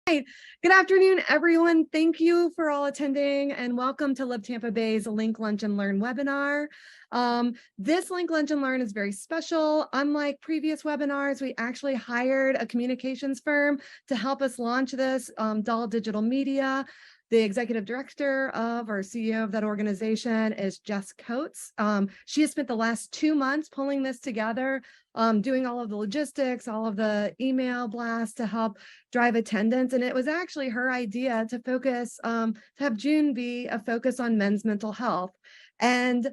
Good afternoon, everyone. Thank you for all attending and welcome to Live Tampa Bay's Link Lunch and Learn webinar. This Link Lunch and Learn is very special. Unlike previous webinars, we actually hired a communications firm to help us launch this, Doll Digital Media. The executive director of or CEO of that organization is Jess Coates. She has spent the last 2 months pulling this together, doing all of the logistics, all of the email blasts to help drive attendance. And it was actually her idea to focus, to have June be a focus on men's mental health. And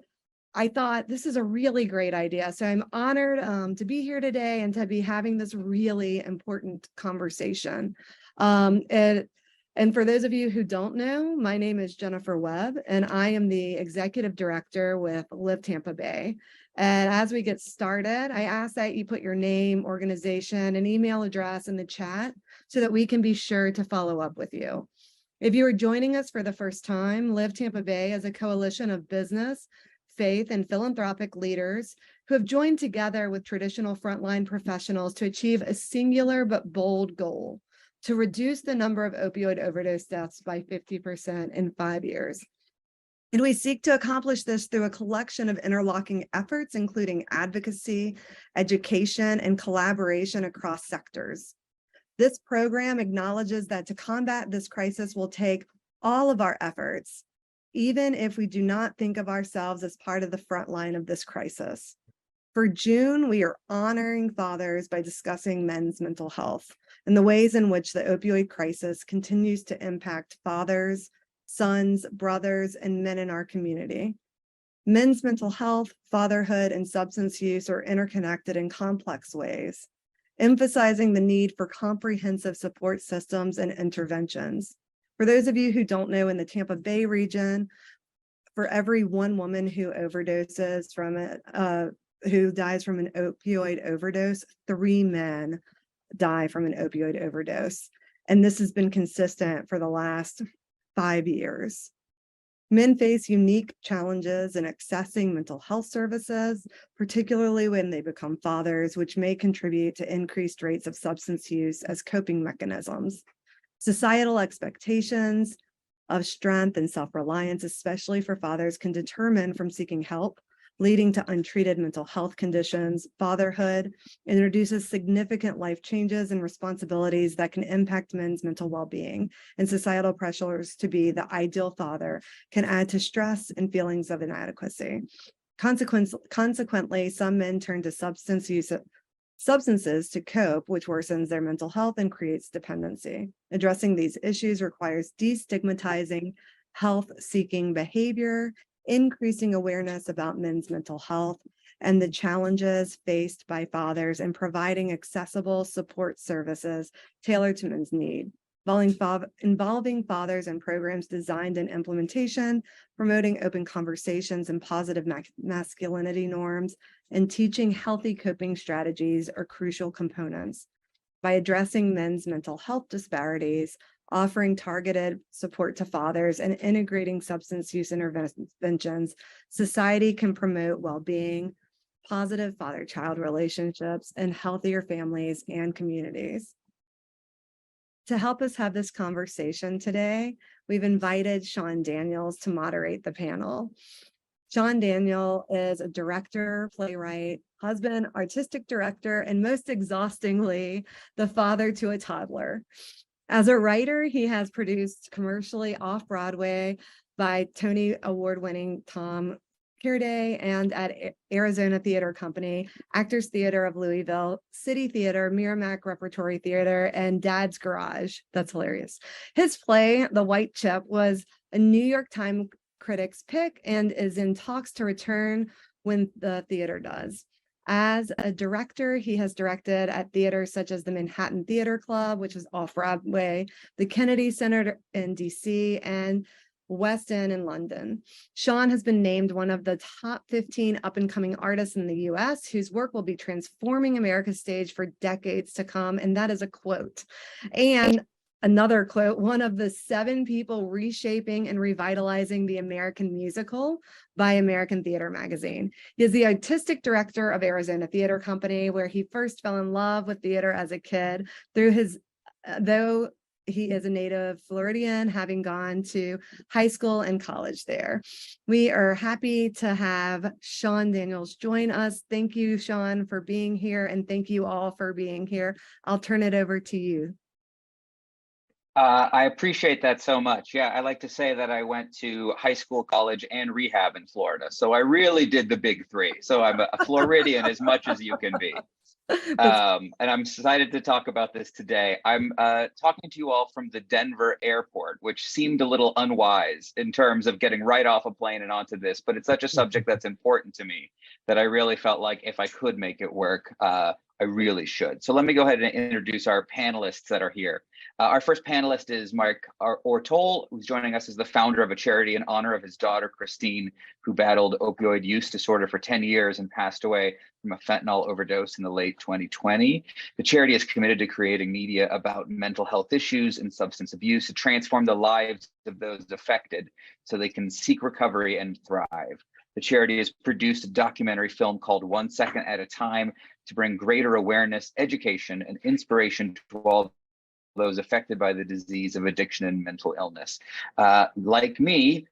I thought this is a really great idea. So I'm honored to be here today and to be having this really important conversation. And for those of you who don't know, my name is Jennifer Webb, and I am the executive director with Live Tampa Bay. And as we get started, I ask that you put your name, organization, and email address in the chat so that we can be sure to follow up with you. If you are joining us for the first time, Live Tampa Bay is a coalition of business, faith, and philanthropic leaders who have joined together with traditional frontline professionals to achieve a singular but bold goal: to reduce the number of opioid overdose deaths by 50% in 5 years. And we seek to accomplish this through a collection of interlocking efforts, including advocacy, education, and collaboration across sectors. This program acknowledges that to combat this crisis will take all of our efforts, even if we do not think of ourselves as part of the front line of this crisis. For June, we are honoring fathers by discussing men's mental health and the ways in which the opioid crisis continues to impact fathers, sons, brothers, and men in our community. Men's mental health, fatherhood, and substance use are interconnected in complex ways, emphasizing the need for comprehensive support systems and interventions. For those of you who don't know, in the Tampa Bay region, for every one woman who overdoses from it, who dies from an opioid overdose, 3 men die from an opioid overdose. And this has been consistent for the last 5 years. Men face unique challenges in accessing mental health services, particularly when they become fathers, which may contribute to increased rates of substance use as coping mechanisms. Societal expectations of strength and self-reliance, especially for fathers, can determine from seeking help, leading to untreated mental health conditions. Fatherhood introduces significant life changes and responsibilities that can impact men's mental well-being, and societal pressures to be the ideal father can add to stress and feelings of inadequacy. Consequently, some men turn to substances to cope, which worsens their mental health and creates dependency. Addressing these issues requires destigmatizing health-seeking behavior, increasing awareness about men's mental health and the challenges faced by fathers, and providing accessible support services tailored to men's need. Involving fathers in programs designed in implementation, promoting open conversations and positive masculinity norms, and teaching healthy coping strategies are crucial components. By addressing men's mental health disparities, offering targeted support to fathers, and integrating substance use interventions, society can promote well-being, positive father-child relationships, and healthier families and communities. To help us have this conversation today, we've invited Sean Daniels to moderate the panel. Sean Daniel is a director, playwright, husband, artistic director, and most exhaustingly, the father to a toddler. As a writer, he has produced commercially off-Broadway by Tony Award-winning Tom Kirday and at Arizona Theater Company, Actors Theater of Louisville, City Theater, Merrimack Repertory Theater, and Dad's Garage. That's hilarious. His play, The White Chip, was a New York Times critics pick and is in talks to return when the theater does. As a director, he has directed at theaters such as the Manhattan Theater Club, which is off-Broadway, the Kennedy Center in DC, and West End in London. Sean has been named one of the top 15 up-and-coming artists in the US whose work will be transforming America's stage for decades to come, and that is a quote. And another quote, one of the 7 people reshaping and revitalizing the American musical by American Theater Magazine. He is the artistic director of Arizona Theater Company, where he first fell in love with theater as a kid through his, though He is a native Floridian, having gone to high school and college there. We are happy to have Sean Daniels join us. Thank you, Sean, for being here, and thank you all for being here. I'll turn it over to you. I appreciate that so much. Yeah, I like to say that I went to high school, college, and rehab in Florida. So I really did the big three. So I'm a Floridian as much as you can be. And I'm excited to talk about this today. I'm talking to you all from the Denver airport, which seemed a little unwise in terms of getting right off a plane and onto this, but it's such a subject that's important to me that I really felt like if I could make it work, I really should. So let me go ahead and introduce our panelists that are here. Our first panelist is Mike Ortoll, who's joining us as the founder of a charity in honor of his daughter, Christine, who battled opioid use disorder for 10 years and passed away from a fentanyl overdose in the late 2020. The charity is committed to creating media about mental health issues and substance abuse to transform the lives of those affected so they can seek recovery and thrive. The charity has produced a documentary film called 1 Second at a Time to bring greater awareness, education, and inspiration to all those affected by the disease of addiction and mental illness. Like me,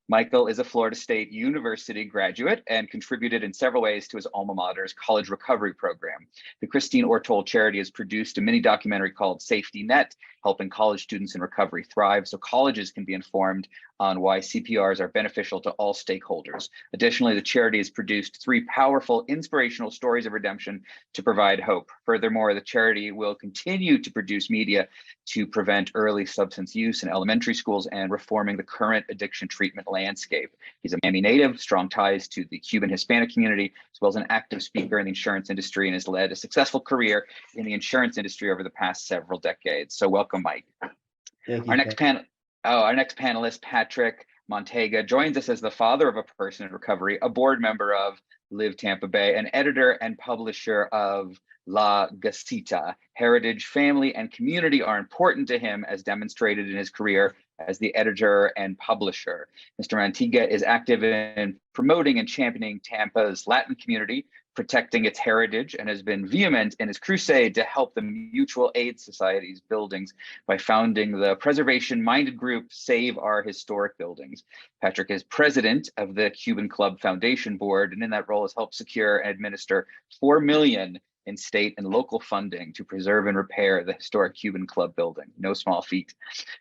Michael is a Florida State University graduate and contributed in several ways to his alma mater's college recovery program. The Christine Ortoll charity has produced a mini documentary called Safety Net, helping college students in recovery thrive so colleges can be informed on why CPRs are beneficial to all stakeholders. Additionally, the charity has produced 3 powerful, inspirational stories of redemption to provide hope. Furthermore, the charity will continue to produce media to prevent early substance use in elementary schools and reforming the current addiction treatment landscape. He's a Miami native, strong ties to the Cuban Hispanic community, as well as an active speaker in the insurance industry, and has led a successful career in the insurance industry over the past several decades. So welcome, Mike. Thank you. Our next panelist, Patrick Manteiga, joins us as the father of a person in recovery, a board member of Live Tampa Bay, an editor and publisher of La Gaceta. Heritage, family, and community are important to him, as demonstrated in his career as the editor and publisher. Mr. Manteiga is active in promoting and championing Tampa's Latin community, protecting its heritage, and has been vehement in his crusade to help the Mutual Aid Society's buildings by founding the preservation-minded group Save Our Historic Buildings. Patrick is president of the Cuban Club Foundation Board, and in that role has helped secure and administer $4 million in state and local funding to preserve and repair the historic Cuban Club building. No small feat.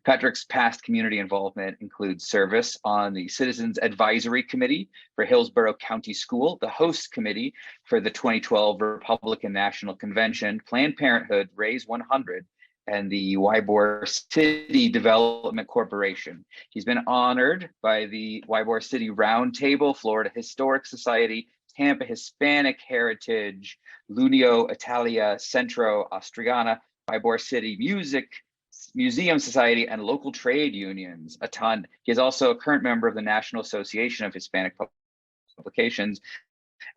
Patrick's past community involvement includes service on the Citizens Advisory Committee for Hillsborough County School, the host committee for the 2012 Republican National Convention, Planned Parenthood, Raise 100, and the Ybor City Development Corporation. He's been honored by the Ybor City Roundtable, Florida Historic Society, Tampa Hispanic Heritage, L'Unio Italia Centro Austriana, Ybor City Museum Society, and local trade unions, a ton. He is also a current member of the National Association of Hispanic Publications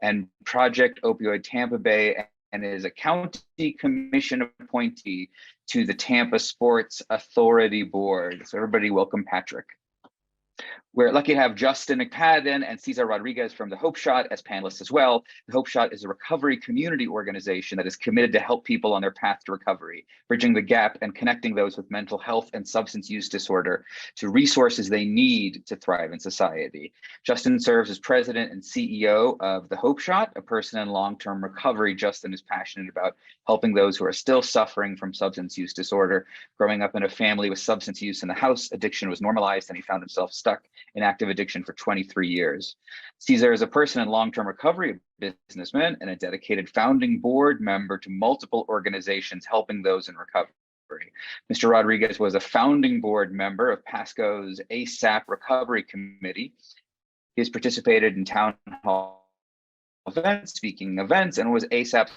and Project Opioid Tampa Bay, and is a county commission appointee to the Tampa Sports Authority Board. So everybody welcome Patrick. We're lucky to have Justin McPadden and Cesar Rodriguez from the Hope Shot as panelists as well. The Hope Shot is a recovery community organization that is committed to help people on their path to recovery, bridging the gap and connecting those with mental health and substance use disorder to resources they need to thrive in society. Justin serves as president and CEO of the Hope Shot, a person in long-term recovery. Justin is passionate about helping those who are still suffering from substance use disorder. Growing up in a family with substance use in the house, addiction was normalized, and he found himself stuck in active addiction for 23 years. Cesar is a person in long-term recovery, a businessman, and a dedicated founding board member to multiple organizations helping those in recovery. Mr. Rodriguez was a founding board member of Pasco's ASAP Recovery Committee. He has participated in town hall events, speaking events, and was ASAP's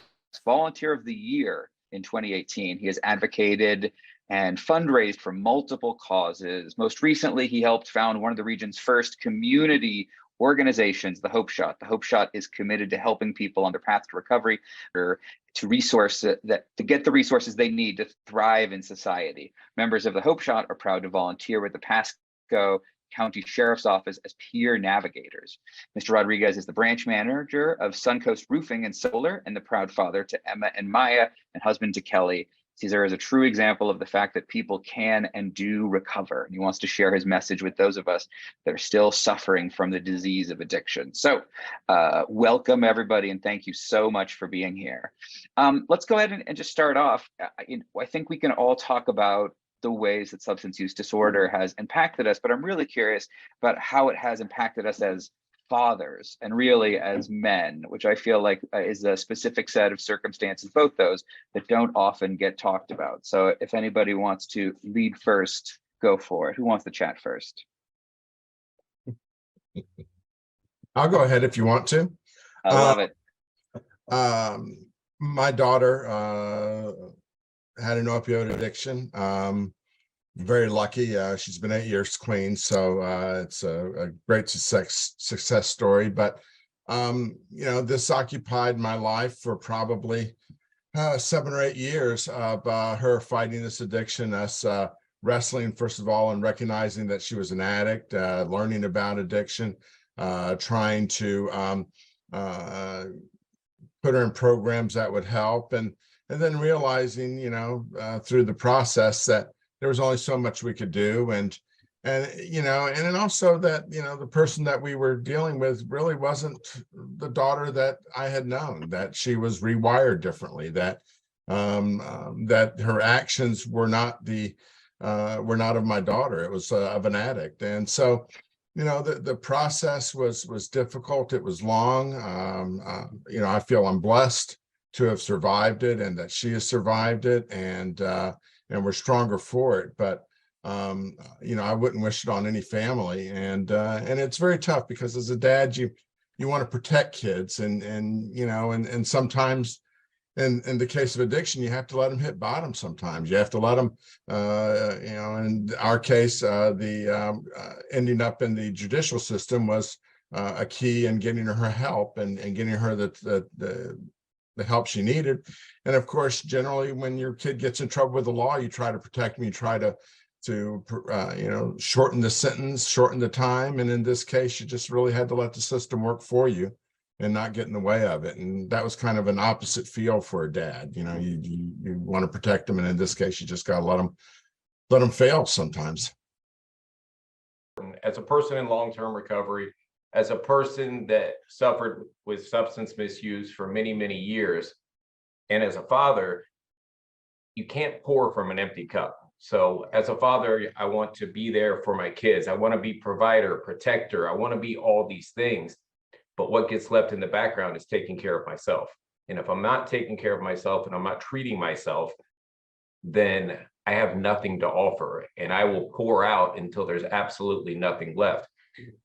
Volunteer of the Year in 2018. He has advocated and fundraised for multiple causes. Most recently, he helped found one of the region's first community organizations, the Hope Shot. The Hope Shot is committed to helping people on their path to recovery or to get the resources they need to thrive in society. Members of the Hope Shot are proud to volunteer with the Pasco County Sheriff's Office as peer navigators. Mr. Rodriguez is the branch manager of Suncoast Roofing and Solar and the proud father to Emma and Maya and husband to Kelly Cesar is a true example of the fact that people can and do recover. And he wants to share his message with those of us that are still suffering from the disease of addiction. So welcome, everybody, and thank you so much for being here. Let's go ahead and just start off. I think we can all talk about the ways that substance use disorder has impacted us, but I'm really curious about how it has impacted us as fathers and really as men, which I feel like is a specific set of circumstances, both those that don't often get talked about. So if anybody wants to lead first, go for it. Who wants to chat first? I'll go ahead if you want to. I love it. My daughter had an opioid addiction. Very lucky. She's been 8 years clean, so it's a great success story. But this occupied my life for probably 7 or 8 years of her fighting this addiction, us wrestling, first of all, and recognizing that she was an addict, learning about addiction, trying to put her in programs that would help, and then realizing, through the process that there was only so much we could do, and then also that the person that we were dealing with really wasn't the daughter that I had known, that she was rewired differently, that that her actions were not of my daughter. It was of an addict. And so the process was difficult. It was long. I feel I'm blessed to have survived it, and that she has survived it, and we're stronger for it. But I wouldn't wish it on any family, and it's very tough because as a dad, you want to protect kids, and sometimes in the case of addiction, you have to let them hit bottom. Sometimes you have to let them, in our case, the ending up in the judicial system was a key in getting her help and getting her the help she needed. And of course, generally, when your kid gets in trouble with the law, you try to protect them. You try to shorten the sentence, shorten the time. And in this case, you just really had to let the system work for you and not get in the way of it. And that was kind of an opposite feel for a dad. You want to protect them, and in this case, you just got to let them fail sometimes. As a person in long-term recovery, as a person that suffered with substance misuse for many, many years, and as a father, you can't pour from an empty cup. So as a father, I want to be there for my kids. I want to be provider, protector. I want to be all these things. But what gets left in the background is taking care of myself. And if I'm not taking care of myself and I'm not treating myself, then I have nothing to offer, and I will pour out until there's absolutely nothing left.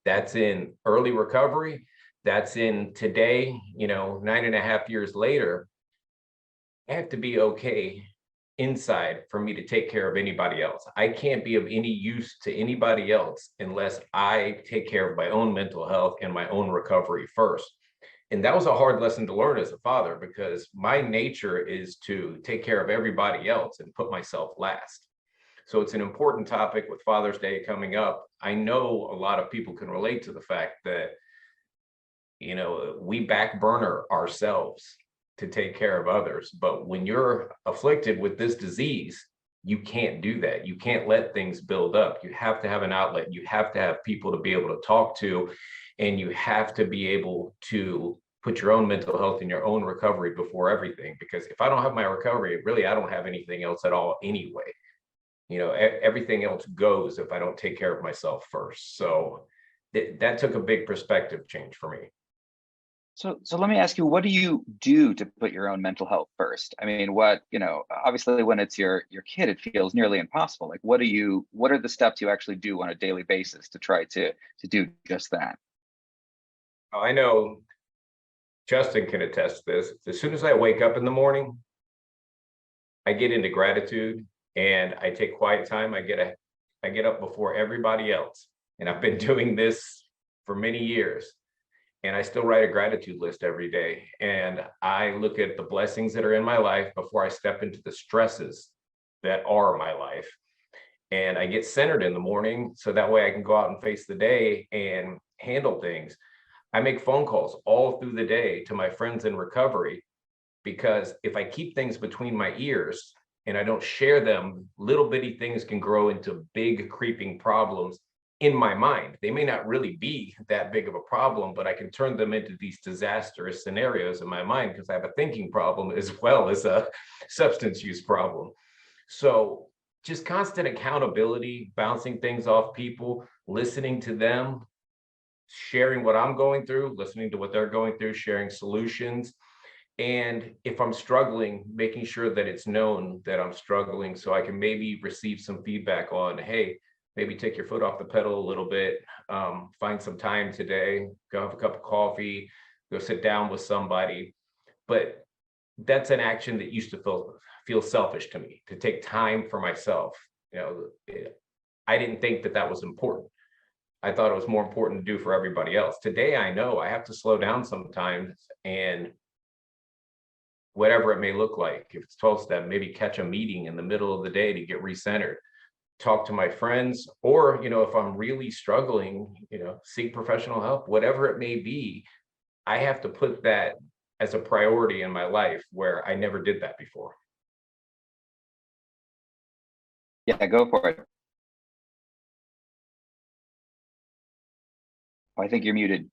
That's in early recovery. That's in today, 9.5 years later. I have to be okay inside for me to take care of anybody else. I can't be of any use to anybody else unless I take care of my own mental health and my own recovery first. And that was a hard lesson to learn as a father, because my nature is to take care of everybody else and put myself last. So it's an important topic with Father's Day coming up. I know a lot of people can relate to the fact that, we back burner ourselves to take care of others. But when you're afflicted with this disease, you can't do that. You can't let things build up. You have to have an outlet. You have to have people to be able to talk to, and you have to be able to put your own mental health and your own recovery before everything. Because if I don't have my recovery, really, I don't have anything else at all anyway. Everything else goes if I don't take care of myself first. So that took a big perspective change for me. So let me ask you, what do you do to put your own mental health first? I mean, obviously when it's your kid, it feels nearly impossible. Like, what are the steps you actually do on a daily basis to try to do just that? I know Justin can attest to this. As soon as I wake up in the morning, I get into gratitude and I take quiet time. I get up before everybody else. And I've been doing this for many years. And I still write a gratitude list every day. And I look at the blessings that are in my life before I step into the stresses that are my life. And I get centered in the morning so that way I can go out and face the day and handle things. I make phone calls all through the day to my friends in recovery, because if I keep things between my ears, and I don't share them, little bitty things can grow into big creeping problems in my mind. They may not really be that big of a problem, but I can turn them into these disastrous scenarios in my mind because I have a thinking problem as well as a substance use problem. So just constant accountability, bouncing things off people, listening to them, sharing what I'm going through, listening to what they're going through, sharing solutions. And if I'm struggling, making sure that it's known that I'm struggling so I can maybe receive some feedback on, hey, maybe take your foot off the pedal a little bit, find some time today, go have a cup of coffee, go sit down with somebody. But that's an action that used to feel selfish to me, to take time for myself. I didn't think that that was important. I thought it was more important to do for everybody else. Today, I know I have to slow down sometimes, and whatever it may look like, if it's 12-step, maybe catch a meeting in the middle of the day to get recentered, talk to my friends, or, if I'm really struggling, seek professional help, whatever it may be. I have to put that as a priority in my life where I never did that before. Yeah, go for it. I think you're muted.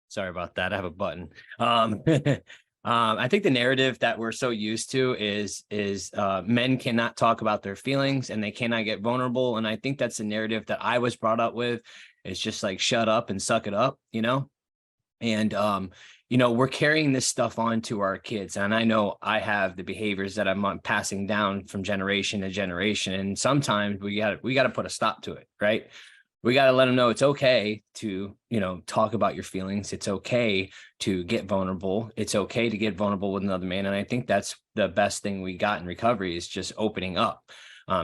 Sorry about that. I have a button. I think the narrative that we're so used to is men cannot talk about their feelings and they cannot get vulnerable. And I think that's the narrative that I was brought up with. It's just like, shut up and suck it up, And, we're carrying this stuff on to our kids. And I know I have the behaviors that I'm passing down from generation to generation. And sometimes we got to put a stop to it, right? We got to let them know it's okay to, talk about your feelings. It's okay to get vulnerable. It's okay to get vulnerable with another man. And I think that's the best thing we got in recovery is just opening up.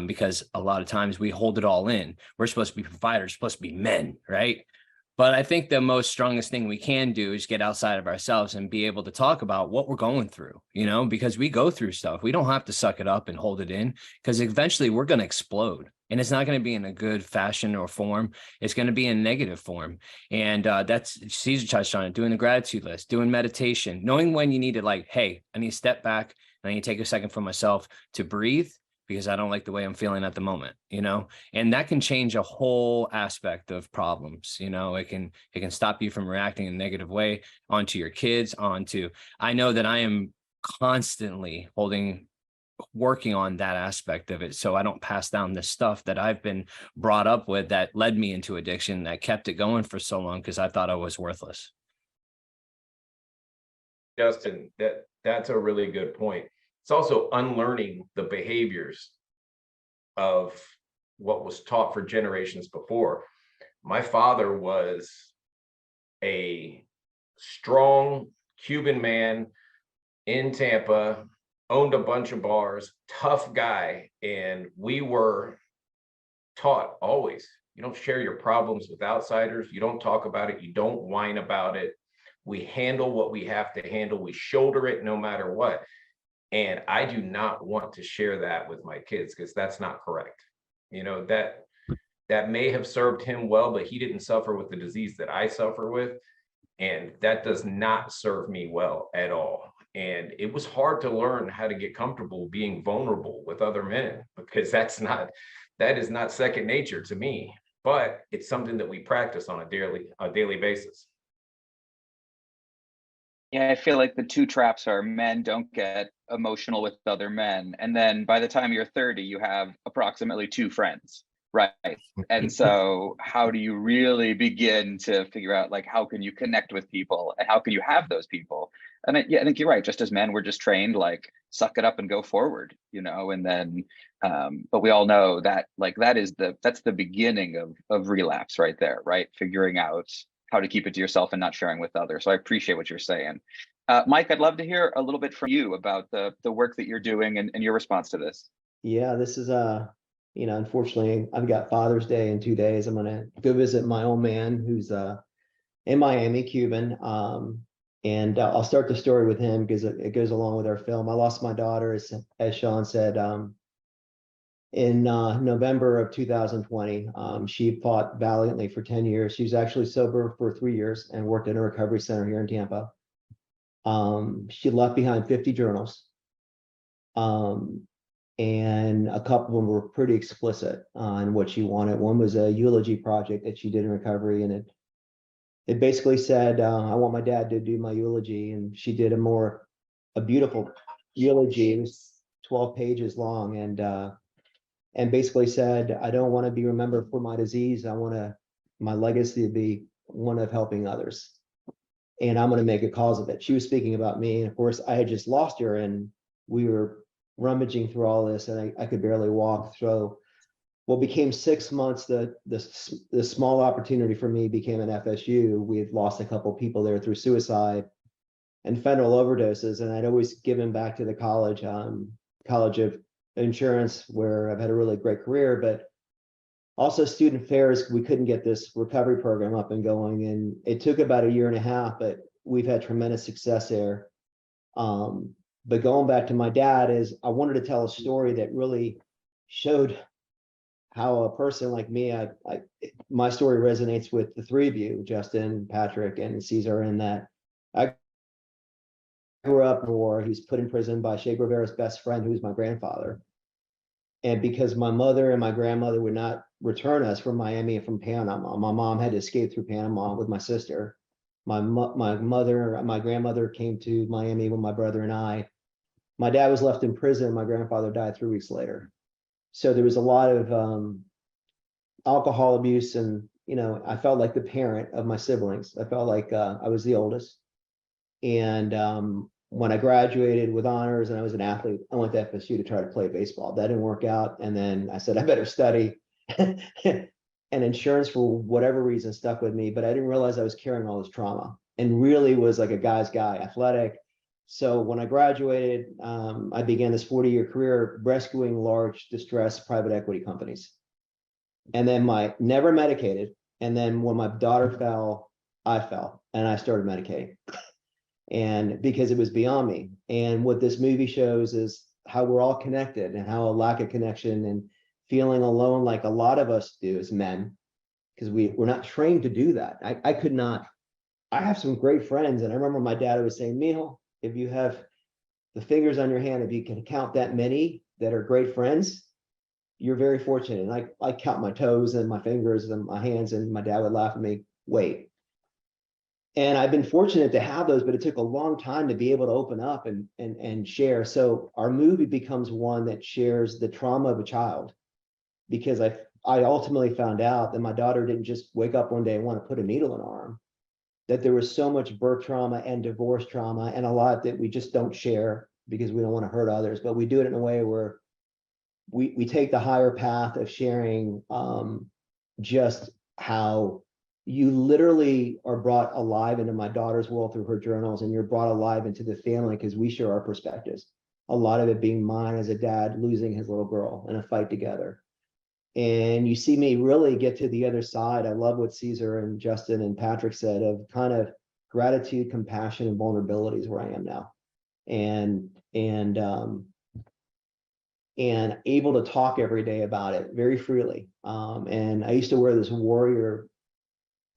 Because a lot of times we hold it all in. We're supposed to be providers, supposed to be men, right? But I think the most strongest thing we can do is get outside of ourselves and be able to talk about what we're going through, because we go through stuff. We don't have to suck it up and hold it in because eventually we're going to explode. And it's not going to be in a good fashion or form. It's going to be in negative form. And that's Cesar touched on it, doing the gratitude list, doing meditation, knowing when you need to hey, I need to step back and I need to take a second for myself to breathe because I don't like the way I'm feeling at the moment, and that can change a whole aspect of problems. It can stop you from reacting in a negative way onto your kids, I know that I am constantly working on that aspect of it so I don't pass down the stuff that I've been brought up with that led me into addiction, that kept it going for so long because I thought I was worthless. Justin, that's a really good point. It's also unlearning the behaviors of what was taught for generations before. My father was a strong Cuban man in Tampa, owned a bunch of bars, tough guy. And we were taught always, you don't share your problems with outsiders. You don't talk about it. You don't whine about it. We handle what we have to handle. We shoulder it no matter what. And I do not want to share that with my kids because that's not correct. That may have served him well, but he didn't suffer with the disease that I suffer with. And that does not serve me well at all. And it was hard to learn how to get comfortable being vulnerable with other men because that is not second nature to me, but it's something that we practice on a daily basis. Yeah, I feel like the two traps are men don't get emotional with other men. And then by the time you're 30, you have approximately 2 friends, right? And so how do you really begin to figure out how can you connect with people and how can you have those people? And I think you're right. Just as men, we're just trained, suck it up and go forward, and then, but we all know that that's the beginning of relapse right there, right? Figuring out how to keep it to yourself and not sharing with others. So I appreciate what you're saying. Mike, I'd love to hear a little bit from you about the work that you're doing and your response to this. Yeah, this is unfortunately, I've got Father's Day in 2 days. I'm going to go visit my old man who's in Miami, Cuban. And I'll start the story with him because it goes along with our film. I lost my daughter, as Sean said, in November of 2020. She fought valiantly for 10 years. She was actually sober for 3 years and worked in a recovery center here in Tampa. She left behind 50 journals. And a couple of them were pretty explicit on what she wanted. One was a eulogy project that she did in recovery, and it basically said, I want my dad to do my eulogy. And she did a beautiful eulogy. It was 12 pages long, and basically said, I don't want to be remembered for my disease. I want my legacy to be one of helping others. And I'm going to make a cause of it. She was speaking about me. And of course, I had just lost her, and we were rummaging through all this, and I could barely walk. So what became 6 months, the small opportunity for me became an FSU. We had lost a couple of people there through suicide and fentanyl overdoses. And I'd always given back to the college of insurance, where I've had a really great career, but also student affairs. We couldn't get this recovery program up and going. And it took about a year and a half, but we've had tremendous success there. But going back to my dad, is I wanted to tell a story that really showed how a person like me, my story resonates with the three of you, Justin, Patrick, and Cesar, in that I grew up in war. He was put in prison by Che Guevara's best friend, who was my grandfather. And because my mother and my grandmother would not return us from Miami and from Panama, my mom had to escape through Panama with my sister. My grandmother came to Miami with my brother and I. My dad was left in prison. My grandfather died 3 weeks later. So there was a lot of alcohol abuse, and I felt like the parent of my siblings. I felt like I was the oldest. And when I graduated with honors and I was an athlete, I went to FSU to try to play baseball. That didn't work out. And then I said, I better study. And insurance, for whatever reason, stuck with me. But I didn't realize I was carrying all this trauma, and really was like a guy's guy, athletic. So when I graduated, I began this 40-year career rescuing large distressed private equity companies. And then never medicated. And then when my daughter fell, I fell, and I started medicating. And because it was beyond me. And what this movie shows is how we're all connected, and how a lack of connection and feeling alone, like a lot of us do as men, because we're not trained to do that. I could not. I have some great friends, and I remember my dad was saying, Mijo, if you have the fingers on your hand, if you can count that many that are great friends, you're very fortunate. And I count my toes and my fingers and my hands, and my dad would laugh at me, wait. And I've been fortunate to have those, but it took a long time to be able to open up and share. So our movie becomes one that shares the trauma of a child, because I ultimately found out that my daughter didn't just wake up one day and want to put a needle in her arm, that there was so much birth trauma and divorce trauma, and a lot that we just don't share because we don't want to hurt others. But we do it in a way where we take the higher path of sharing just how you literally are brought alive into my daughter's world through her journals, and you're brought alive into the family because we share our perspectives. A lot of it being mine as a dad losing his little girl in a fight together. And you see me really get to the other side. I love what Cesar and Justin and Patrick said, of kind of gratitude, compassion, and vulnerability is where I am now. And able to talk every day about it very freely. And I used to wear this warrior,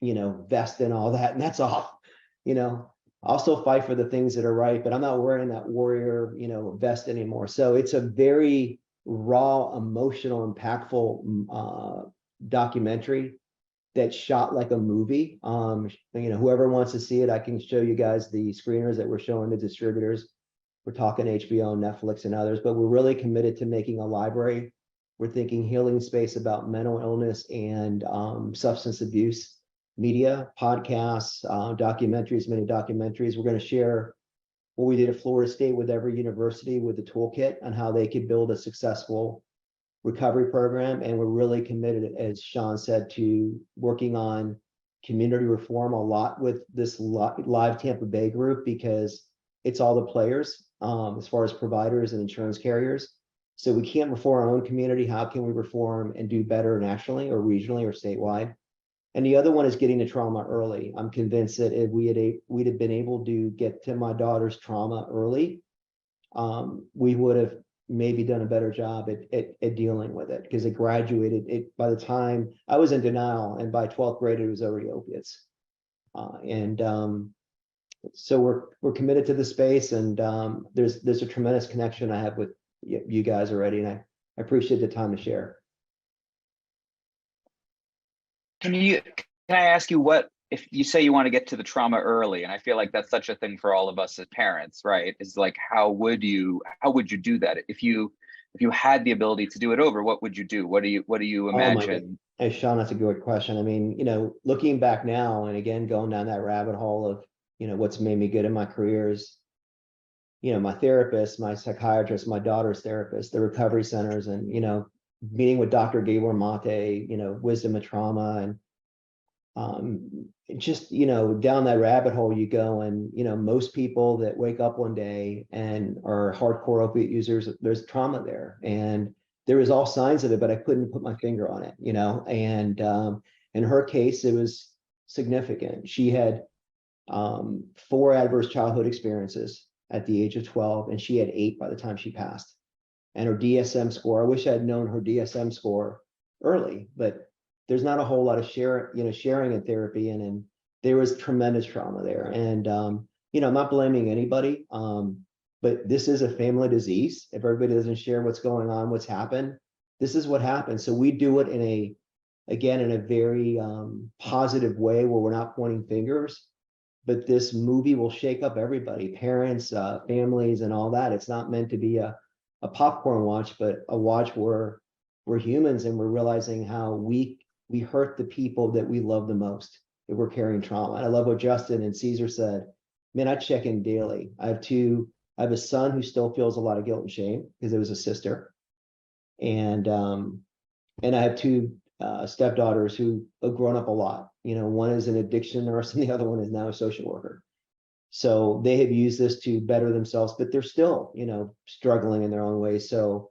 vest and all that, and that's off. I'll still fight for the things that are right, but I'm not wearing that warrior, vest anymore. So it's a very raw, emotional, impactful documentary that's shot like a movie. Whoever wants to see it, I can show you guys the screeners that we're showing the distributors. We're talking HBO, Netflix, and others, but we're really committed to making a library. We're thinking healing space about mental illness and substance abuse, media, podcasts, documentaries, many documentaries. We're going to share what we did at Florida State with every university with the toolkit on how they could build a successful recovery program. And we're really committed, as Sean said, to working on community reform a lot with this live Tampa Bay group, because it's all the players as far as providers and insurance carriers. So we can't reform our own community. How can we reform and do better nationally or regionally or statewide? And the other one is getting to trauma early. I'm convinced that if we'd have been able to get to my daughter's trauma early, we would have maybe done a better job at dealing with it, because it graduated. By the time I was in denial, and by 12th grade, it was already opiates. So we're committed to the space, and there's a tremendous connection I have with you guys already, and I appreciate the time to share. Can I ask you, what if you say you want to get to the trauma early? And I feel like that's such a thing for all of us as parents, right? Is like, how would you do that? If you had the ability to do it over, what would you do? What do you Oh my God. imagine? Hey, Sean, that's a good question. I mean, looking back now, and again, going down that rabbit hole of, what's made me good in my career is, my therapist, my psychiatrist, my daughter's therapist, the recovery centers, and, meeting with Dr. Gabor Mate, wisdom of trauma, and just, down that rabbit hole you go. And, most people that wake up one day and are hardcore opiate users, there's trauma there. And there was all signs of it, but I couldn't put my finger on it, and in her case, it was significant. She had 4 adverse childhood experiences at the age of 12, and she had 8 by the time she passed. And her DSM score, I wish I had known her DSM score early, but there's not a whole lot of sharing in therapy, and there was tremendous trauma there. And I'm not blaming anybody, but this is a family disease. If everybody doesn't share what's going on, what's happened, this is what happens. So we do it in a very positive way, where we're not pointing fingers. But this movie will shake up everybody, parents, families, and all that. It's not meant to be a popcorn watch, but a watch where we're humans, and we're realizing how we hurt the people that we love the most if we're carrying trauma. And I love what Justin and Cesar said. Man, I check in daily. I have a son who still feels a lot of guilt and shame because it was a sister. And I have 2 stepdaughters who have grown up a lot. One is an addiction nurse and the other one is now a social worker. So they have used this to better themselves, but they're still, struggling in their own way. So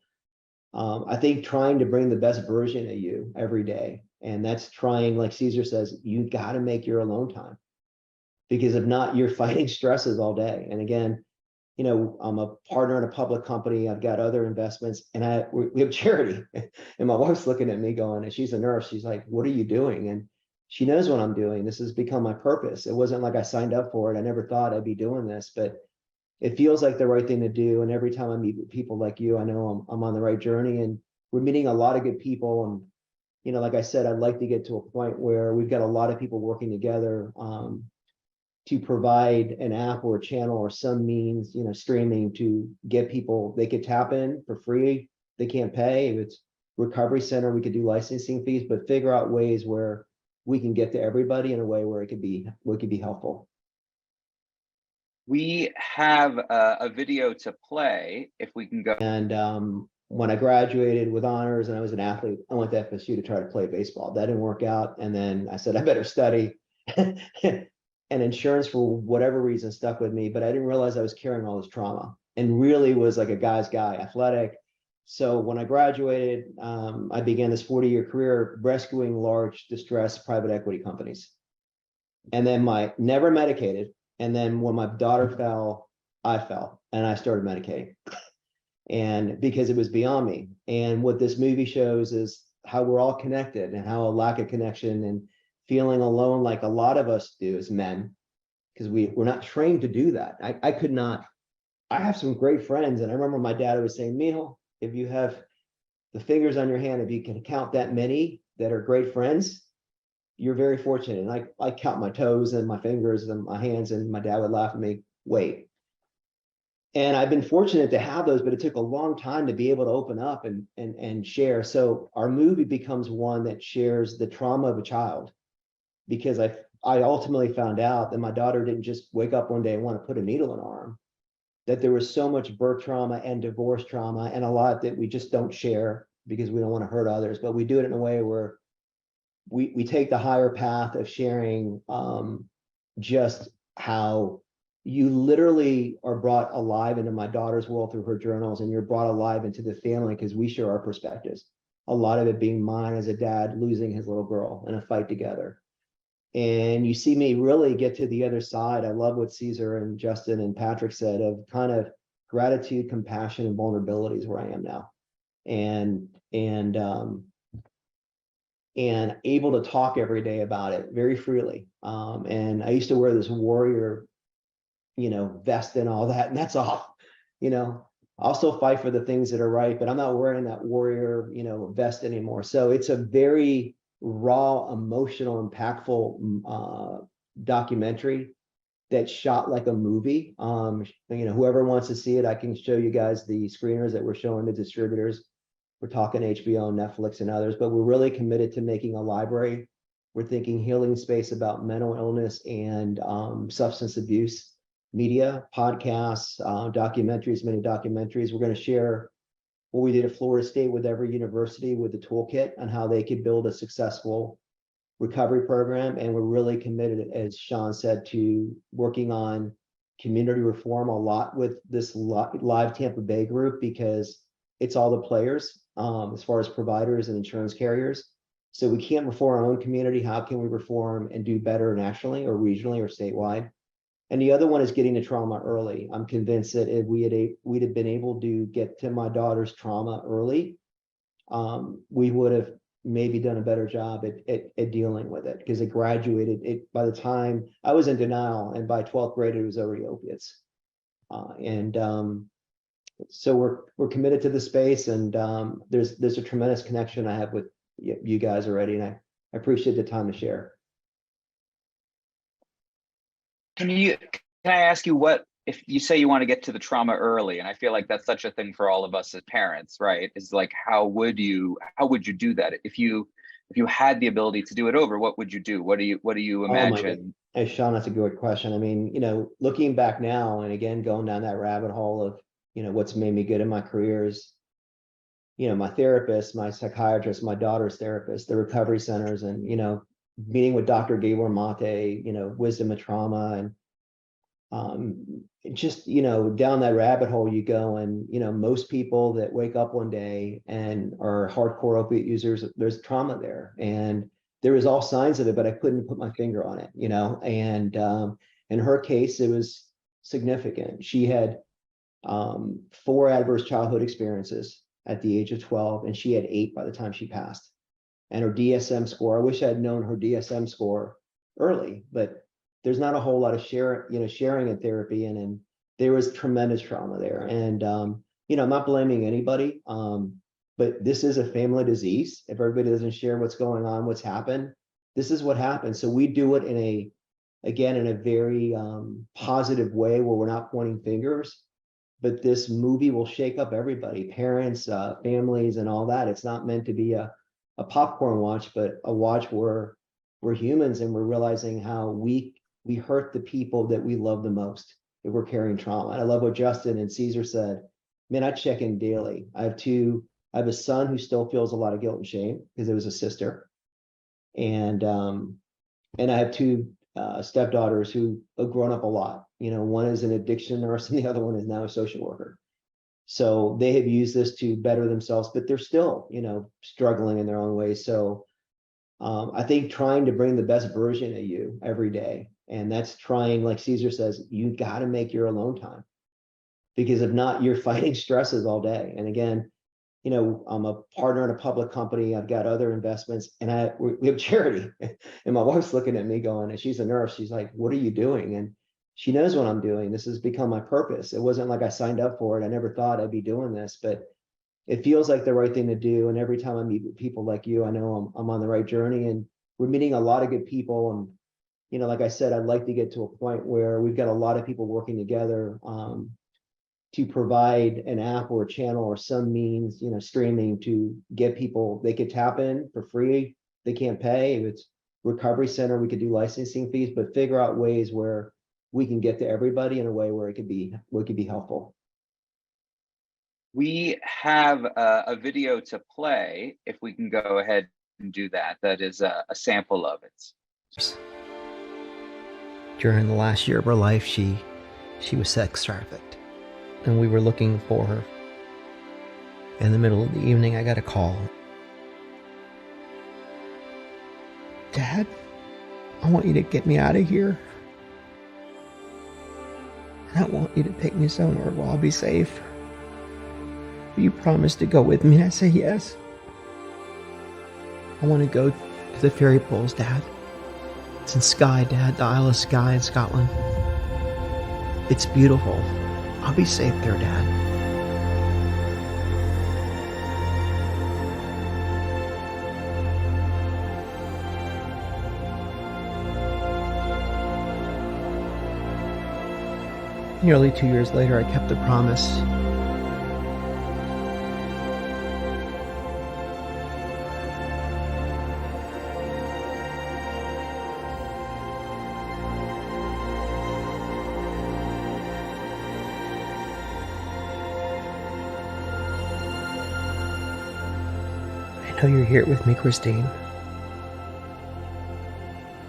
I think trying to bring the best version of you every day, and that's trying, like Cesar says, you got to make your alone time, because if not, you're fighting stresses all day. And again, I'm a partner in a public company. I've got other investments, and we have charity. And my wife's looking at me going, and she's a nurse. She's like, "What are you doing?" And she knows what I'm doing. This has become my purpose. It wasn't like I signed up for it. I never thought I'd be doing this, but it feels like the right thing to do. And every time I meet with people like you, I know I'm on the right journey, and we're meeting a lot of good people. And, like I said, I'd like to get to a point where we've got a lot of people working together to provide an app or a channel or some means, streaming, to get people, they could tap in for free. They can't pay. If it's recovery center, we could do licensing fees, but figure out ways where we can get to everybody in a way where it could be helpful. We have a video to play if we can go. And when I graduated with honors and I was an athlete, I went to FSU to try to play baseball. That didn't work out. And then I said, I better study. And insurance, for whatever reason, stuck with me, but I didn't realize I was carrying all this trauma, and really was like a guy's guy, athletic. So when I graduated, I began this 40-year career rescuing large distressed private equity companies. And then never medicated. And then when my daughter fell, I fell, and I started medicating. And because it was beyond me. And what this movie shows is how we're all connected, and how a lack of connection and feeling alone, like a lot of us do as men, because we're not trained to do that. I could not. I have some great friends, and I remember my dad was saying, Mijo, if you have the fingers on your hand, if you can count that many that are great friends, you're very fortunate. And I count my toes and my fingers and my hands, and my dad would laugh at me, wait. And I've been fortunate to have those, but it took a long time to be able to open up and share. So our movie becomes one that shares the trauma of a child, because I ultimately found out that my daughter didn't just wake up one day and want to put a needle in her arm, that there was so much birth trauma and divorce trauma, and a lot that we just don't share because we don't want to hurt others. But we do it in a way where we take the higher path of sharing just how you literally are brought alive into my daughter's world through her journals, and you're brought alive into the family because we share our perspectives. A lot of it being mine as a dad losing his little girl in a fight together. And you see me really get to the other side. I love what Cesar and Justin and Patrick said of kind of gratitude, compassion, and vulnerability is where I am now. And able to talk every day about it very freely. And I used to wear this warrior, vest and all that, and that's off, I'll still fight for the things that are right, but I'm not wearing that warrior, vest anymore. So it's a very raw, emotional, impactful documentary that's shot like a movie. Whoever wants to see it, I can show you guys the screeners that we're showing the distributors. We're talking HBO, Netflix, and others, but we're really committed to making a library. We're thinking healing space about mental illness and substance abuse, media, podcasts, documentaries, many documentaries. We're going to share what we did at Florida State with every university with the toolkit on how they could build a successful recovery program. And we're really committed, as Sean said, to working on community reform a lot with this live Tampa Bay group, because it's all the players as far as providers and insurance carriers. So we can't reform our own community. How can we reform and do better nationally or regionally or statewide? And the other one is getting to trauma early. I'm convinced that if we'd have been able to get to my daughter's trauma early, we would have maybe done a better job at dealing with it, because it graduated. By the time I was in denial, and by 12th grade, it was already opiates. So we're committed to the space, and there's a tremendous connection I have with you guys already, and I appreciate the time to share. Can I ask you, what if you say you want to get to the trauma early? And I feel like that's such a thing for all of us as parents, right? Is like, how would you do that if you had the ability to do it over? What would you do? What do you imagine? Hey, Sean, that's a good question. I mean, looking back now, and again going down that rabbit hole of what's made me good in my career is my therapist, my psychiatrist, my daughter's therapist, the recovery centers, and meeting with Dr. Gabor Mate, wisdom of trauma, and just down that rabbit hole you go. And most people that wake up one day and are hardcore opiate users, there's trauma there, and there was all signs of it, but I couldn't put my finger on it. And in her case, it was significant. She had 4 adverse childhood experiences at the age of 12, and she had 8 by the time she passed. And her DSM score, I wish I had known her DSM score early, but there's not a whole lot of sharing in therapy, and there was tremendous trauma there. And I'm not blaming anybody, but this is a family disease. If everybody doesn't share what's going on, what's happened, this is what happens. So we do it in a very positive way, where we're not pointing fingers. But this movie will shake up everybody, parents, families, and all that. It's not meant to be a popcorn watch, but a watch where we're humans, and we're realizing how we hurt the people that we love the most if we're carrying trauma. And I love what Justin and Cesar said. Man, I check in daily. I have a son who still feels a lot of guilt and shame because it was a sister, and I have 2 stepdaughters who have grown up a lot. One is an addiction nurse, and the other one is now a social worker. So they have used this to better themselves, but they're still, struggling in their own ways. So I think trying to bring the best version of you every day, and that's trying, like Cesar says, you got to make your alone time, because if not, you're fighting stresses all day. And again, I'm a partner in a public company. I've got other investments, and we have charity. And my wife's looking at me going, and she's a nurse. She's like, "What are you doing?" And she knows what I'm doing. This has become my purpose. It wasn't like I signed up for it. I never thought I'd be doing this, but it feels like the right thing to do. And every time I meet with people like you, I know I'm on the right journey, and we're meeting a lot of good people. And, like I said, I'd like to get to a point where we've got a lot of people working together to provide an app or a channel or some means, streaming, to get people, they could tap in for free. They can't pay. If it's recovery center, we could do licensing fees, but figure out ways where we can get to everybody in a way where it could be helpful. We have a video to play, if we can go ahead and do that. That is a sample of it. During the last year of her life, she was sex trafficked, and we were looking for her. In the middle of the evening, I got a call. "Dad, I want you to get me out of here. And I want you to take me somewhere where I'll be safe. Will you promise to go with me?" And I say, "Yes. I want to go to the ferry pools, Dad. It's in Skye, Dad, the Isle of Skye in Scotland. It's beautiful. I'll be safe there, Dad." Nearly 2 years later, I kept the promise. I know you're here with me, Christine.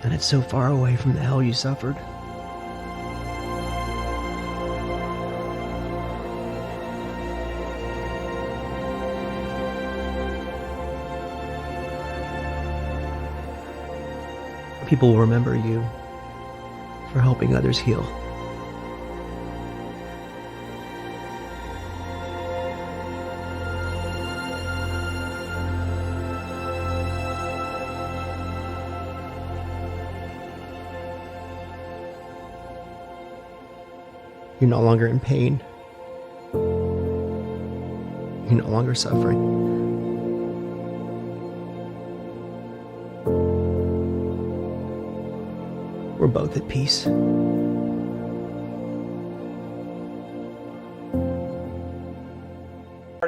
And it's so far away from the hell you suffered. People will remember you for helping others heal. You're no longer in pain. You're no longer suffering. We're both at peace. Part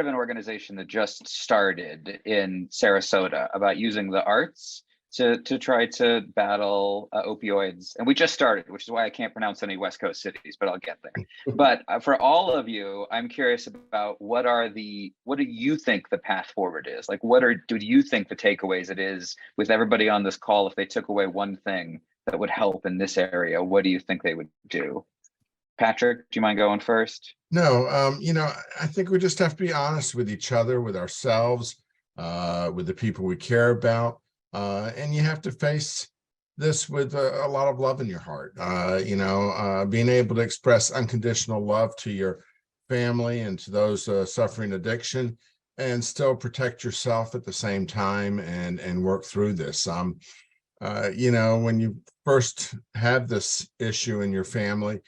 of an organization that just started in Sarasota about using the arts to try to battle opioids. And we just started, which is why I can't pronounce any West Coast cities, but I'll get there. But for all of you, I'm curious about what do you think the path forward is? Like, do you think the takeaways it is with everybody on this call? If they took away one thing that would help in this area, what do you think they would do? Patrick, do you mind going first? No, I think we just have to be honest with each other, with ourselves, with the people we care about. And you have to face this with a lot of love in your heart. Being able to express unconditional love to your family and to those suffering addiction, and still protect yourself at the same time and work through this. When you first have this issue in your family,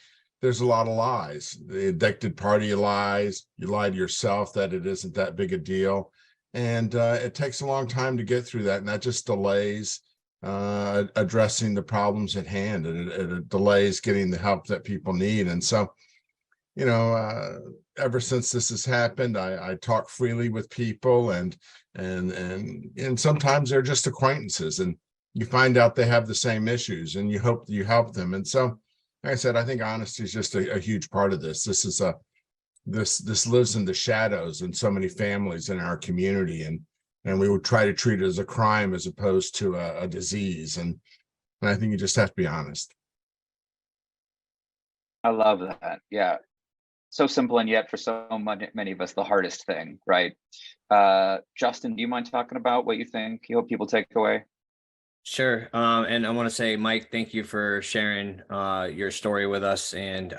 there's a lot of lies. The addicted party lies. You lie to yourself that it isn't that big a deal. And it takes a long time to get through that. And that just delays addressing the problems at hand, and it delays getting the help that people need. And so, ever since this has happened, I talk freely with people, and sometimes they're just acquaintances, and you find out they have the same issues, and you hope that you help them. And so, like I said, I think honesty is just a huge part of this. This lives in the shadows in so many families in our community, and we would try to treat it as a crime as opposed to a disease. And I think you just have to be honest. I love that. Yeah. So simple, and yet for so many of us, the hardest thing, right? Justin, do you mind talking about what you think you hope people take away? Sure. And I want to say, Mike, thank you for sharing your story with us, and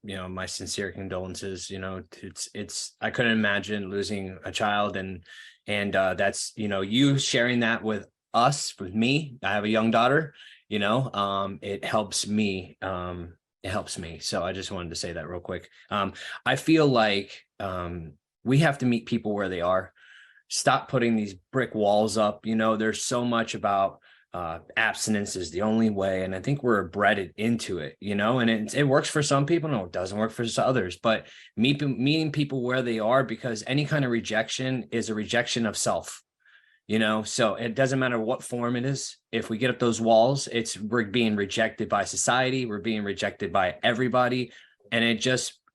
my sincere condolences. It's I couldn't imagine losing a child, and that's you sharing that with us, with me. I have a young daughter. It helps me. It helps me. So I just wanted to say that real quick. I feel like we have to meet people where they are. Stop putting these brick walls up. There's so much about abstinence is the only way. And I think we're bred into it, and it works for some people. No, it doesn't work for others, but meeting people where they are, because any kind of rejection is a rejection of self, so it doesn't matter what form it is. If we get up those walls, we're being rejected by society. We're being rejected by everybody. And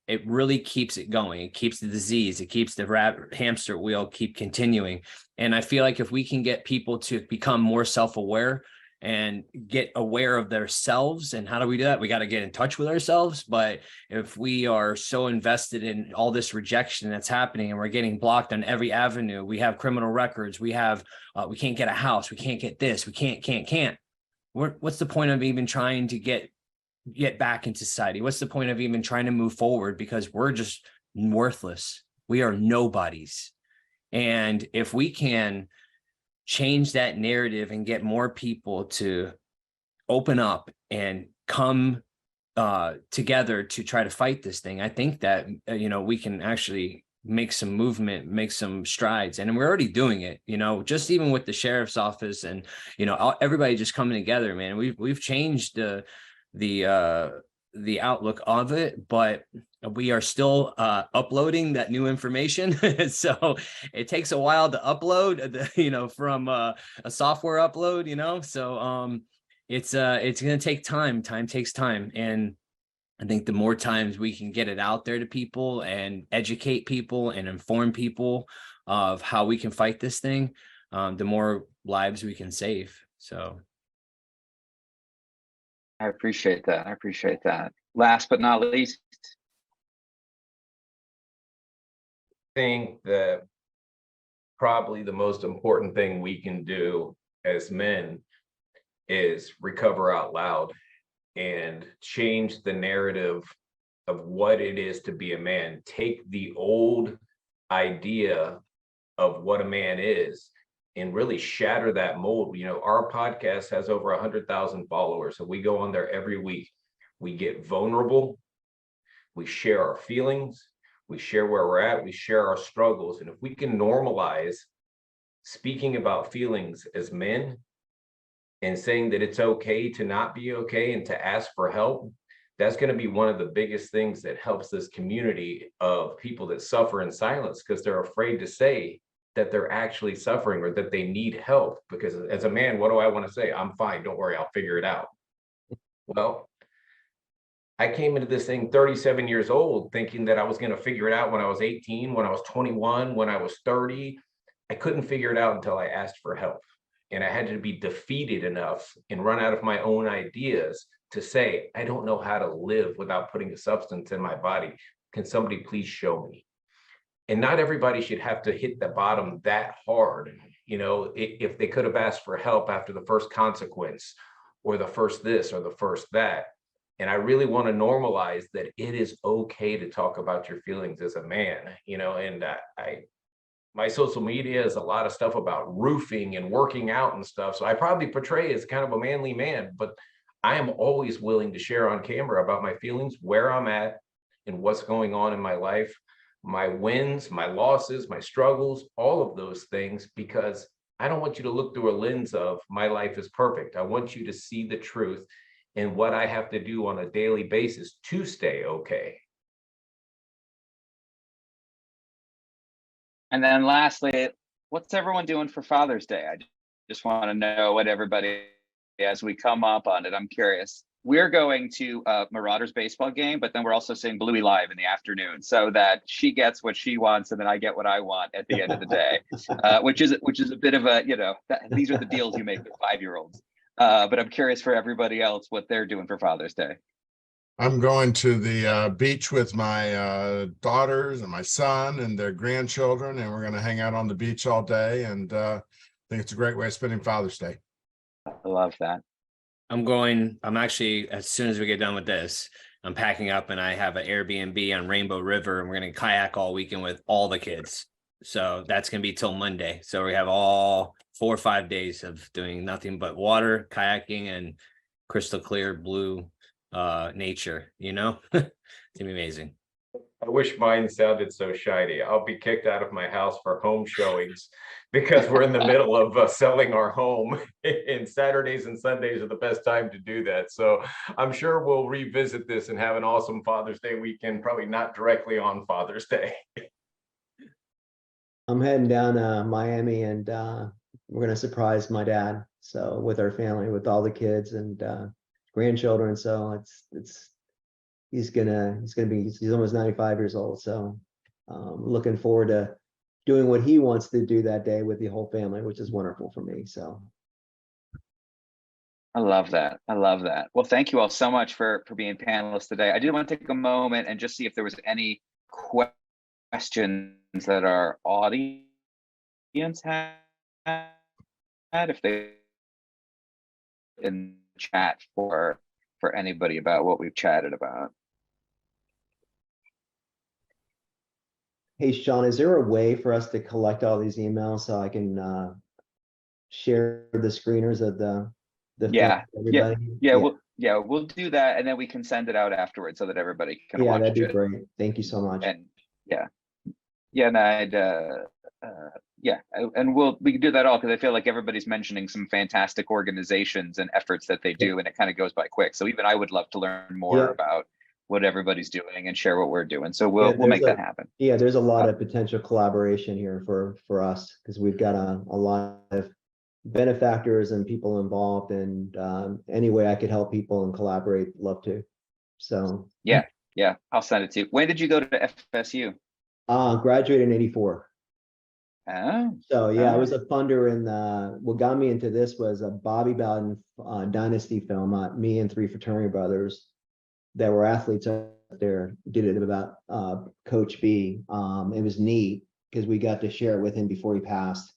it really keeps it going. It keeps the disease. It keeps the hamster wheel keep continuing. And I feel like if we can get people to become more self-aware and get aware of themselves, and how do we do that? We got to get in touch with ourselves. But if we are so invested in all this rejection that's happening, and we're getting blocked on every avenue, we have criminal records, we can't get a house, we can't get this, we can't. What's the point of even trying to get back into society? What's the point of even trying to move forward? Because we're just worthless. We are nobodies. And if we can change that narrative and get more people to open up and come together to try to fight this thing, I think that we can actually make some movement, make some strides. And we're already doing it, just even with the sheriff's office and everybody just coming together, man. We've changed the the outlook of it, but we are still uploading that new information. So it takes a while to upload, from a software upload, so it's going to take time. Time takes time. And I think the more times we can get it out there to people and educate people and inform people of how we can fight this thing, the more lives we can save. So I appreciate that. I appreciate that. Last but not least, I think that probably the most important thing we can do as men is recover out loud and change the narrative of what it is to be a man. Take the old idea of what a man is and really shatter that mold. Our podcast has over 100,000 followers, and we go on there every week. We get vulnerable, we share our feelings, we share where we're at, we share our struggles. And if we can normalize speaking about feelings as men and saying that it's okay to not be okay and to ask for help, that's going to be one of the biggest things that helps this community of people that suffer in silence, because they're afraid to say that they're actually suffering or that they need help. Because as a man, what do I want to say? I'm fine, don't worry, I'll figure it out. Well, I came into this thing 37 years old thinking that I was going to figure it out when I was 18, when I was 21, when I was 30. I couldn't figure it out until I asked for help. And I had to be defeated enough and run out of my own ideas to say, I don't know how to live without putting a substance in my body. Can somebody please show me? And not everybody should have to hit the bottom that hard. If they could have asked for help after the first consequence or the first this or the first that. And I really want to normalize that it is okay to talk about your feelings as a man, and my social media is a lot of stuff about roofing and working out and stuff. So I probably portray as kind of a manly man, but I am always willing to share on camera about my feelings, where I'm at and what's going on in my life, my wins, my losses, my struggles, all of those things, because I don't want you to look through a lens of my life is perfect. I want you to see the truth and what I have to do on a daily basis to stay okay. and then lastly, what's everyone doing for Father's Day? I just want to know what everybody, as we come up on it, I'm curious. We're going to a Marauders baseball game, but then we're also seeing Bluey live in the afternoon, so that she gets what she wants and then I get what I want at the end of the day, which is a bit of a, these are the deals you make with 5-year-olds. But I'm curious for everybody else what they're doing for Father's Day. I'm going to the beach with my daughters and my son and their grandchildren, and we're going to hang out on the beach all day. And I think it's a great way of spending Father's Day. I love that. I'm actually, as soon as we get done with this, I'm packing up and I have an Airbnb on Rainbow River, and we're going to kayak all weekend with all the kids. So that's going to be till Monday. So we have all 4 or 5 days of doing nothing but water, kayaking, and crystal clear blue nature, it's gonna be amazing. I wish mine sounded so shiny. I'll be kicked out of my house for home showings because we're in the middle of selling our home, and Saturdays and Sundays are the best time to do that. So I'm sure we'll revisit this and have an awesome Father's Day weekend, probably not directly on Father's Day. I'm heading down to Miami, and we're gonna surprise my dad. So with our family, with all the kids and grandchildren. So he's almost 95 years old. So looking forward to doing what he wants to do that day with the whole family, which is wonderful for me. So I love that. I love that. Well, thank you all so much for being panelists today. I did want to take a moment and just see if there was any questions that our audience had, if they in chat for anybody about what we've chatted about. hey, Sean, is there a way for us to collect all these emails so I can share the screeners of the everybody? We'll do that, and then we can send it out afterwards so that everybody can watch it. That'd be great. Thank you so much. And and I'd Yeah, and we can do that all, because I feel like everybody's mentioning some fantastic organizations and efforts that they do, and it kind of goes by quick. So even I would love to learn more about what everybody's doing and share what we're doing. So we'll make that happen. Yeah, there's a lot of potential collaboration here for us, because we've got a lot of benefactors and people involved, and any way I could help people and collaborate, love to. So yeah, I'll send it to you. When did you go to FSU? Graduated in '84. Oh, So yeah, I was a funder in what got me into this was a Bobby Bowden dynasty film. Me and three fraternity brothers that were athletes up there did it about Coach B. It was neat because we got to share it with him before he passed.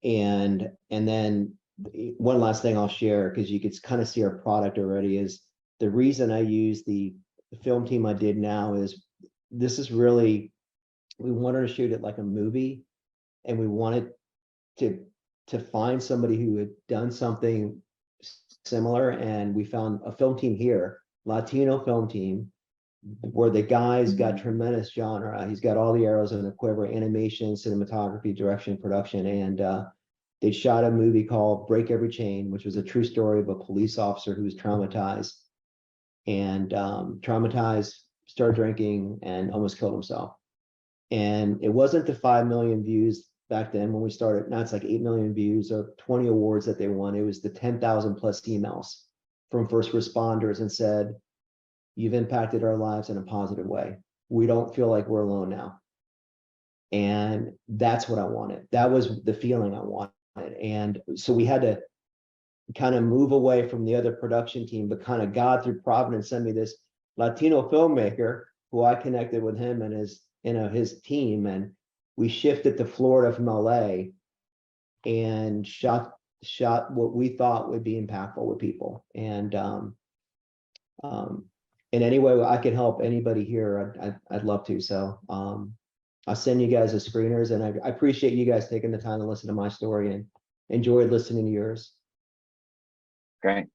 And then one last thing I'll share, because you could kind of see our product already, is the reason I use the film team I did now is this is really, we wanted to shoot it like a movie, and we wanted to find somebody who had done something similar, and we found a film team here, Latino film team, where the guy's got tremendous genre. He's got all the arrows in the quiver: animation, cinematography, direction, production, and they shot a movie called Break Every Chain, which was a true story of a police officer who was traumatized, started drinking, and almost killed himself. And it wasn't the 5 million views back then when we started. Now it's like 8 million views, or 20 awards that they won. It was the 10,000 plus emails from first responders and said, "You've impacted our lives in a positive way. We don't feel like we're alone now." And that's what I wanted. That was the feeling I wanted. And so we had to kind of move away from the other production team, but kind of God through providence sent me this Latino filmmaker who I connected with him and his team, and we shifted to Florida from LA and shot what we thought would be impactful with people. And in any way I could help anybody here, I'd love to. So I'll send you guys the screeners, and I appreciate you guys taking the time to listen to my story, and enjoyed listening to yours. great.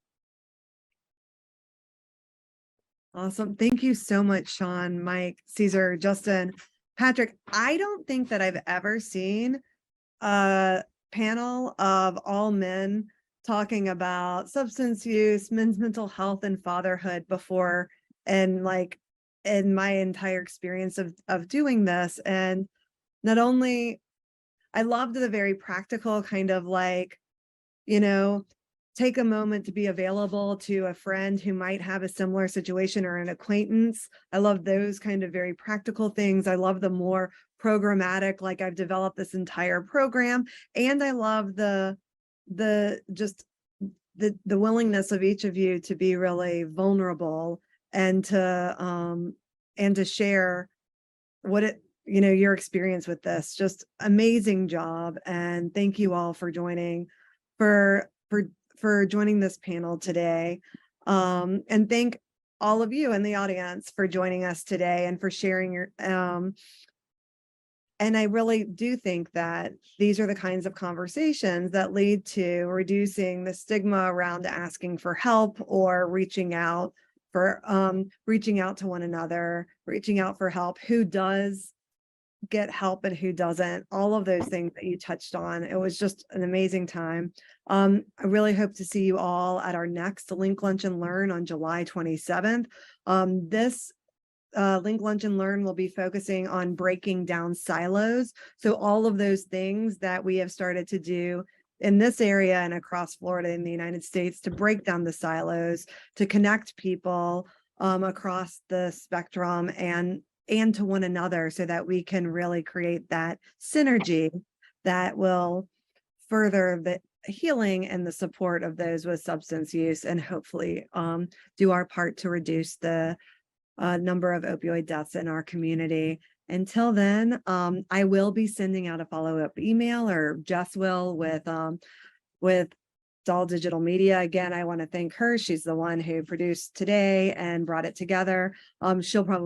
Awesome. Thank you so much, Sean, Mike, Cesar, Justin, Patrick. I don't think that I've ever seen a panel of all men talking about substance use, men's mental health, and fatherhood before, and like in my entire experience of doing this. And not only, I loved the very practical kind of like, take a moment to be available to a friend who might have a similar situation, or an acquaintance. I love those kind of very practical things. I love the more programmatic, like I've developed this entire program. And I love the willingness of each of you to be really vulnerable and to share your experience with this. Just amazing job. And thank you all for joining joining this panel today. And thank all of you in the audience for joining us today and for sharing your and I really do think that these are the kinds of conversations that lead to reducing the stigma around asking for help, or reaching out to one another, reaching out for help, who does get help and who doesn't, all of those things that you touched on. It was just an amazing time. I really hope to see you all at our next Link Lunch and Learn on July 27th. This Link Lunch and Learn will be focusing on breaking down silos. So all of those things that we have started to do in this area and across Florida in the United States to break down the silos, to connect people across the spectrum and to one another, so that we can really create that synergy that will further the healing and the support of those with substance use, and hopefully do our part to reduce the number of opioid deaths in our community. Until then, I will be sending out a follow-up email, or Jess will, with Doll Digital Media. Again, I want to thank her. She's the one who produced today and brought it together. She'll probably